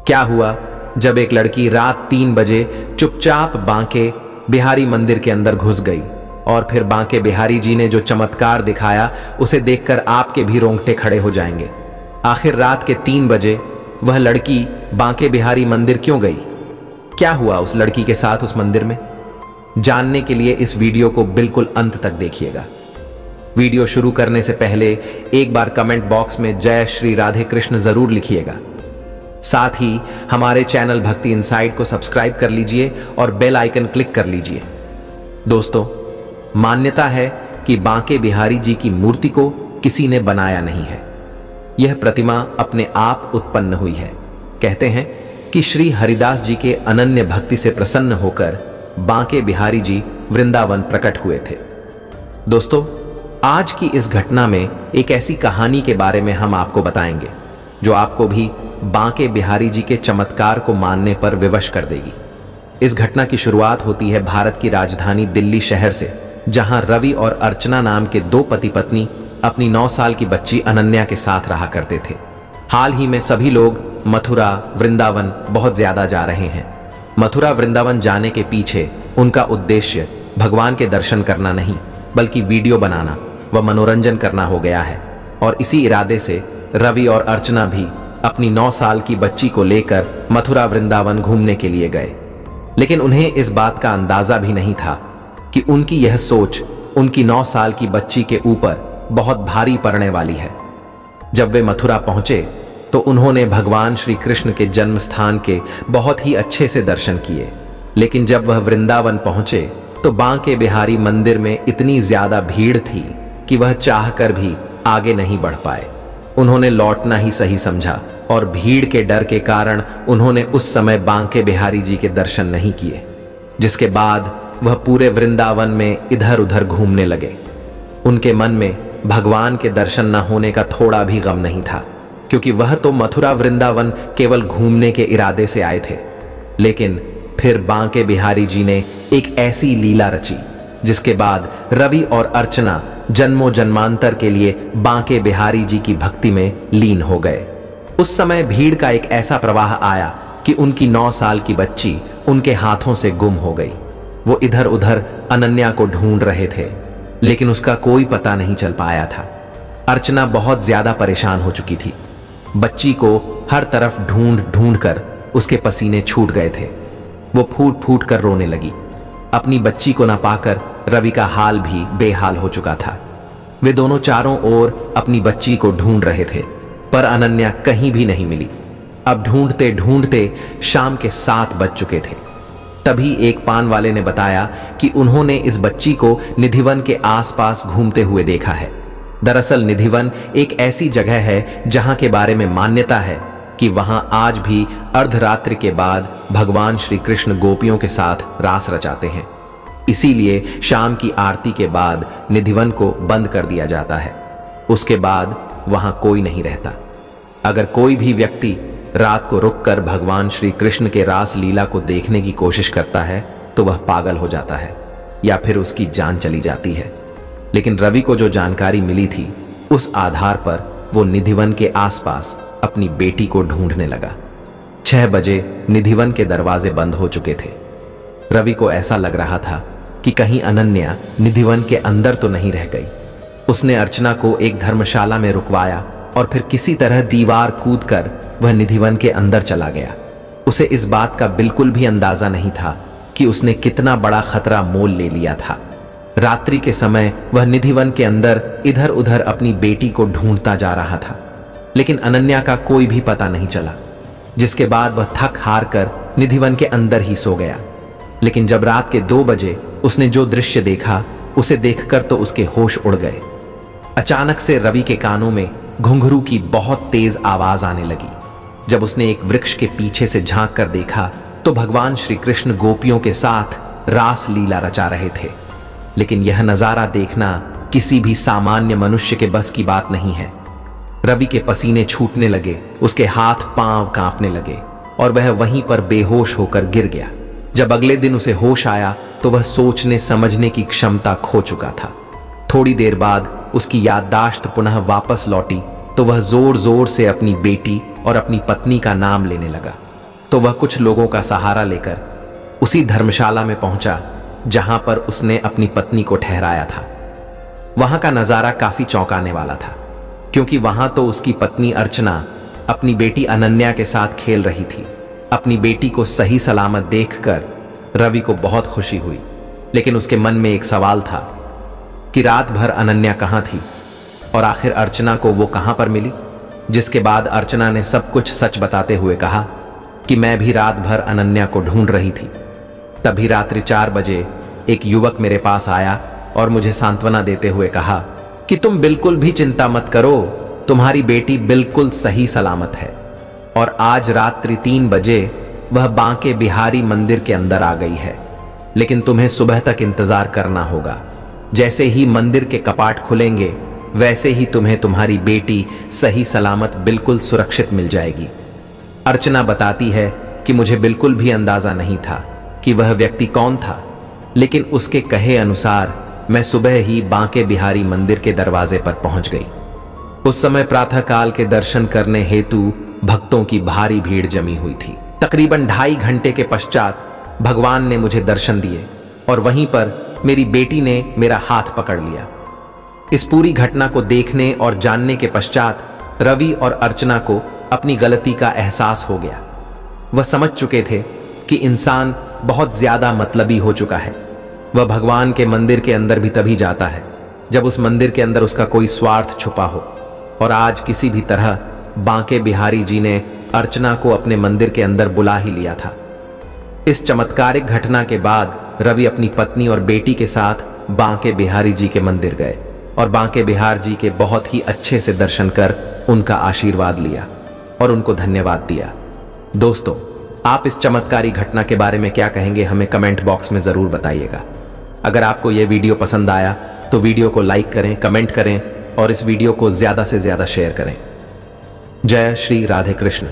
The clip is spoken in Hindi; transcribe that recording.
क्या हुआ जब एक लड़की रात 3 बजे चुपचाप बांके बिहारी मंदिर के अंदर घुस गई और फिर बांके बिहारी जी ने जो चमत्कार दिखाया उसे देखकर आपके भी रोंगटे खड़े हो जाएंगे। आखिर रात के 3 बजे वह लड़की बांके बिहारी मंदिर क्यों गई? क्या हुआ उस लड़की के साथ उस मंदिर में? जानने के लिए इस वीडियो को बिल्कुल अंत तक देखिएगा। वीडियो शुरू करने से पहले एक बार कमेंट बॉक्स में जय श्री राधे कृष्ण जरूर लिखिएगा। साथ ही हमारे चैनल भक्ति इनसाइड को सब्सक्राइब कर लीजिए और बेल आइकन क्लिक कर लीजिए। दोस्तों, मान्यता है कि बांके बिहारी जी की मूर्ति को किसी ने बनाया नहीं है। यह प्रतिमा अपने आप उत्पन्न हुई है। कहते हैं कि श्री हरिदास जी के अनन्य भक्ति से प्रसन्न होकर बांके बिहारी जी वृंदावन प्रकट हुए थे। दोस्तों, आज की इस घटना में एक ऐसी कहानी के बारे में हम आपको बताएंगे जो आपको भी बांके बिहारी जी के चमत्कार को मानने पर विवश कर देगी। इस घटना की शुरुआत होती है भारत की राजधानी दिल्ली शहर से, जहां रवि और अर्चना नाम के 2 पति पत्नी अपनी 9 साल की बच्ची अनन्या के साथ रहा करते थे। हाल ही में सभी लोग मथुरा वृंदावन बहुत ज्यादा जा रहे हैं। मथुरा वृंदावन जाने के पीछे उनका उद्देश्य भगवान के दर्शन करना नहीं बल्कि वीडियो बनाना व मनोरंजन करना हो गया है। और इसी इरादे से रवि और अर्चना भी अपनी 9 साल की बच्ची को लेकर मथुरा वृंदावन घूमने के लिए गए। लेकिन उन्हें इस बात का अंदाजा भी नहीं था कि उनकी यह सोच उनकी 9 साल की बच्ची के ऊपर बहुत भारी पड़ने वाली है। जब वे मथुरा पहुंचे तो उन्होंने भगवान श्री कृष्ण के जन्म स्थान के बहुत ही अच्छे से दर्शन किए। लेकिन जब वह वृंदावन पहुंचे तो बांके बिहारी मंदिर में इतनी ज्यादा भीड़ थी कि वह चाहकर भी आगे नहीं बढ़ पाए। उन्होंने लौटना ही सही समझा और भीड़ के डर के कारण उन्होंने उस समय बांके बिहारी जी के दर्शन नहीं किए, जिसके बाद वह पूरे वृंदावन में इधर उधर घूमने लगे। उनके मन में भगवान के दर्शन न होने का थोड़ा भी गम नहीं था, क्योंकि वह तो मथुरा वृंदावन केवल घूमने के इरादे से आए थे। लेकिन फिर बांके बिहारी जी ने एक ऐसी लीला रची जिसके बाद रवि और अर्चना जन्मों जन्मांतर के लिए बांके बिहारी जी की भक्ति में लीन हो गए। उस समय भीड़ का एक ऐसा प्रवाह आया कि उनकी 9 साल की बच्ची उनके हाथों से गुम हो गई। वो इधर उधर अनन्या को ढूंढ रहे थे, लेकिन उसका कोई पता नहीं चल पाया था। अर्चना बहुत ज्यादा परेशान हो चुकी थी। बच्ची को हर तरफ ढूंढ ढूंढ कर उसके पसीने छूट गए थे। वो फूट फूट कर रोने लगी। अपनी बच्ची को ना पाकर रवि का हाल भी बेहाल हो चुका था। वे दोनों चारों ओर अपनी बच्ची को ढूंढ रहे थे, पर अनन्या कहीं भी नहीं मिली। अब ढूंढते ढूंढते शाम के 7 बज चुके थे। तभी एक पान वाले ने बताया कि उन्होंने इस बच्ची को निधिवन के आसपास घूमते हुए देखा है। दरअसल निधिवन एक ऐसी जगह है जहां के बारे में मान्यता है कि वहां आज भी अर्धरात्रि के बाद भगवान श्री कृष्ण गोपियों के साथ रास रचाते हैं। इसीलिए शाम की आरती के बाद निधिवन को बंद कर दिया जाता है। उसके बाद वहां कोई नहीं रहता। अगर कोई भी व्यक्ति रात को रुककर भगवान श्री कृष्ण के रास लीला को देखने की कोशिश करता है तो वह पागल हो जाता है या फिर उसकी जान चली जाती है। लेकिन रवि को जो जानकारी मिली थी उस आधार पर वो निधिवन के आसपास अपनी बेटी को ढूंढने लगा। 6 बजे निधिवन के दरवाजे बंद हो चुके थे। रवि को ऐसा लग रहा था कि कहीं अनन्या निधिवन के अंदर तो नहीं रह गई। उसने अर्चना को एक धर्मशाला में रुकवाया और फिर किसी तरह दीवार कूदकर वह निधिवन के अंदर चला गया। उसे इस बात का बिल्कुल भी अंदाजा नहीं था कि उसने कितना बड़ा खतरा मोल ले लिया था। रात्रि के समय वह निधिवन के अंदर इधर उधर अपनी बेटी को ढूंढता जा रहा था, लेकिन अनन्या का कोई भी पता नहीं चला। जिसके बाद वह थक हार कर निधिवन के अंदर ही सो गया। लेकिन जब रात के 2 बजे उसने जो दृश्य देखा उसे देखकर तो उसके होश उड़ गए। अचानक से रवि के कानों में घुंघरू की बहुत तेज आवाज आने लगी। जब उसने एक वृक्ष के पीछे से झांक कर देखा तो भगवान श्री कृष्ण गोपियों के साथ रास लीला रचा रहे थे। लेकिन यह नजारा देखना किसी भी सामान्य मनुष्य के बस की बात नहीं है। रवि के पसीने छूटने लगे, उसके हाथ पांव कांपने लगे और वह वहीं पर बेहोश होकर गिर गया। जब अगले दिन उसे होश आया तो वह सोचने समझने की क्षमता खो चुका था। थोड़ी देर बाद उसकी याददाश्त पुनः वापस लौटी तो वह जोर जोर से अपनी बेटी और अपनी पत्नी का नाम लेने लगा। तो वह कुछ लोगों का सहारा लेकर उसी धर्मशाला में पहुंचा जहां पर उसने अपनी पत्नी को ठहराया था। वहां का नजारा काफी चौंकाने वाला था, क्योंकि वहां तो उसकी पत्नी अर्चना अपनी बेटी अनन्या के साथ खेल रही थी। अपनी बेटी को सही सलामत देखकर रवि को बहुत खुशी हुई, लेकिन उसके मन में एक सवाल था कि रात भर अनन्या कहाँ थी और आखिर अर्चना को वो कहाँ पर मिली। जिसके बाद अर्चना ने सब कुछ सच बताते हुए कहा कि मैं भी रात भर अनन्या को ढूंढ रही थी। तभी रात्रि 4 बजे एक युवक मेरे पास आया और मुझे सांत्वना देते हुए कहा कि तुम बिल्कुल भी चिंता मत करो, तुम्हारी बेटी बिल्कुल सही सलामत है और आज रात्रि 3 बजे वह बांके बिहारी मंदिर के अंदर आ गई है। लेकिन तुम्हें सुबह तक इंतजार करना होगा। जैसे ही मंदिर के कपाट खुलेंगे वैसे ही तुम्हें तुम्हारी बेटी सही सलामत बिल्कुल सुरक्षित मिल जाएगी। अर्चना बताती है कि मुझे बिल्कुल भी अंदाजा नहीं था कि वह व्यक्ति कौन था, लेकिन उसके कहे अनुसार मैं सुबह ही बांके बिहारी मंदिर के दरवाजे पर पहुंच गई। उस समय प्रातःकाल के दर्शन करने हेतु भक्तों की भारी भीड़ जमी हुई थी। तकरीबन 2.5 घंटे के पश्चात भगवान ने मुझे दर्शन दिए और वहीं पर मेरी बेटी ने मेरा हाथ पकड़ लिया। इस पूरी घटना को देखने और जानने के पश्चात रवि और अर्चना को अपनी गलती का एहसास हो गया। वह समझ चुके थे कि इंसान बहुत ज्यादा मतलबी हो चुका है। वह भगवान के मंदिर के अंदर भी तभी जाता है जब उस मंदिर के अंदर उसका कोई स्वार्थ छुपा हो, और आज किसी भी तरह बांके बिहारी जी ने अर्चना को अपने मंदिर के अंदर बुला ही लिया था। इस चमत्कारिक घटना के बाद रवि अपनी पत्नी और बेटी के साथ बांके बिहारी जी के मंदिर गए और बांके बिहार जी के बहुत ही अच्छे से दर्शन कर उनका आशीर्वाद लिया और उनको धन्यवाद दिया। दोस्तों, आप इस चमत्कारी घटना के बारे में क्या कहेंगे, हमें कमेंट बॉक्स में जरूर बताइएगा। अगर आपको यह वीडियो पसंद आया तो वीडियो को लाइक करें, कमेंट करें और इस वीडियो को ज्यादा से ज्यादा शेयर करें। जय श्री राधे कृष्ण।